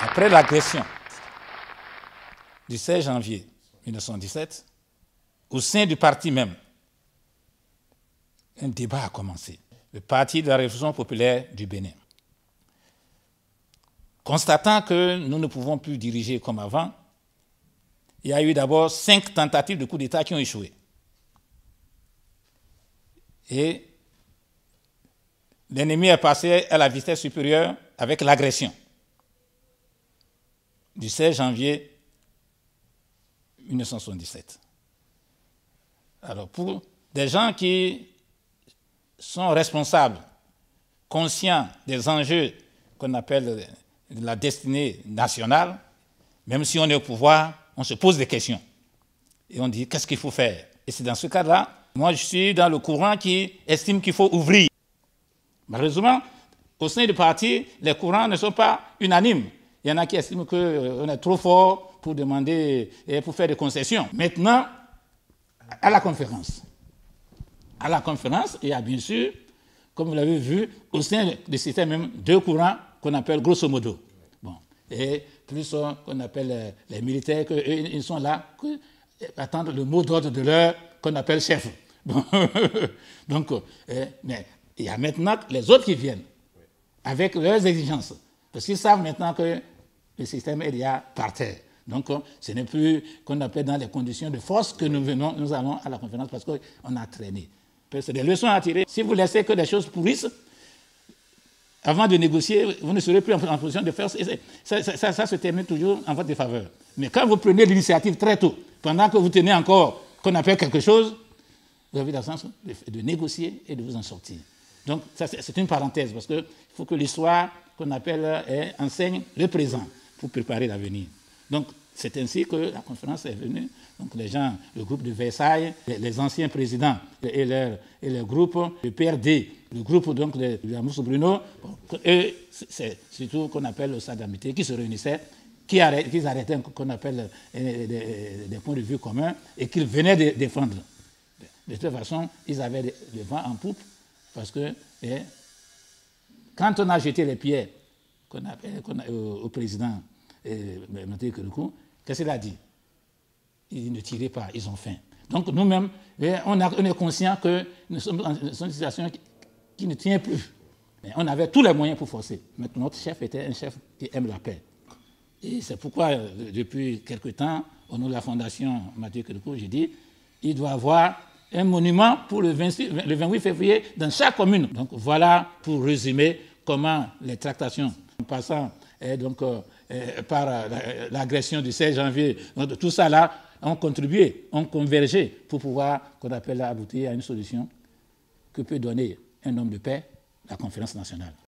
Après l'agression du 16 janvier 1917, au sein du parti même, un débat a commencé. Le Parti de la Révolution populaire du Bénin. Constatant que nous ne pouvons plus diriger comme avant, il y a eu d'abord 5 tentatives de coup d'État qui ont échoué. Et l'ennemi est passé à la vitesse supérieure avec l'agression du 16 janvier 1977. Alors, pour des gens qui sont responsables, conscients des enjeux qu'on appelle la destinée nationale, même si on est au pouvoir, on se pose des questions. Et on dit, qu'est-ce qu'il faut faire? Et c'est dans ce cas-là, moi je suis dans le courant qui estime qu'il faut ouvrir. Malheureusement, au sein du parti, les courants ne sont pas unanimes. Il y en a qui estiment qu'on est trop fort pour demander et pour faire des concessions. Maintenant, à la conférence. À la conférence, il y a bien sûr, comme vous l'avez vu, au sein du système même, 2 courants qu'on appelle grosso modo. Bon. Et plus qu'on appelle les militaires, ils sont là, attendre le mot d'ordre de leur qu'on appelle chef. Bon. Donc, mais il y a maintenant les autres qui viennent avec leurs exigences. Parce qu'ils savent maintenant que le système est déjà par terre. Donc, ce n'est plus qu'on appelle dans les conditions de force que nous allons à la conférence parce qu'on a traîné. C'est des leçons à tirer. Si vous laissez que les choses pourrissent, avant de négocier, vous ne serez plus en position de faire. Ça se termine toujours en votre défaveur. Mais quand vous prenez l'initiative très tôt, pendant que vous tenez encore qu'on appelle quelque chose, vous avez la chance de négocier et de vous en sortir. Donc, ça, c'est une parenthèse, parce qu'il faut que l'histoire qu'on appelle enseigne le présent pour préparer l'avenir. Donc, c'est ainsi que la conférence est venue. Donc, les gens, le groupe de Versailles, les anciens présidents et le groupe, le PRD, le groupe donc, de Moussa Bruno, et c'est surtout qu'on appelle le Stade d'amitié, qui se réunissaient, qui arrêtaient qu'on appelle des points de vue communs et qu'ils venaient de défendre. De toute façon, ils avaient le vent en poupe parce que quand on a jeté les pierres au président Mathieu Kérékou, qu'est-ce qu'il a dit? Ils ne tiraient pas, ils ont faim. Donc nous-mêmes, on est conscient que nous sommes dans une situation qui ne tient plus. Mais on avait tous les moyens pour forcer. Mais notre chef était un chef qui aime la paix. Et c'est pourquoi, depuis quelque temps, au nom de la Fondation Mathieu Kérékou, j'ai dit il doit y avoir un monument pour le 28 février dans chaque commune. Donc voilà, pour résumer, comment les tractations, en passant par l'agression du 16 janvier, tout ça là, ont contribué, ont convergé pour pouvoir, qu'on appelle, aboutir à une solution que peut donner un homme de paix, la conférence nationale.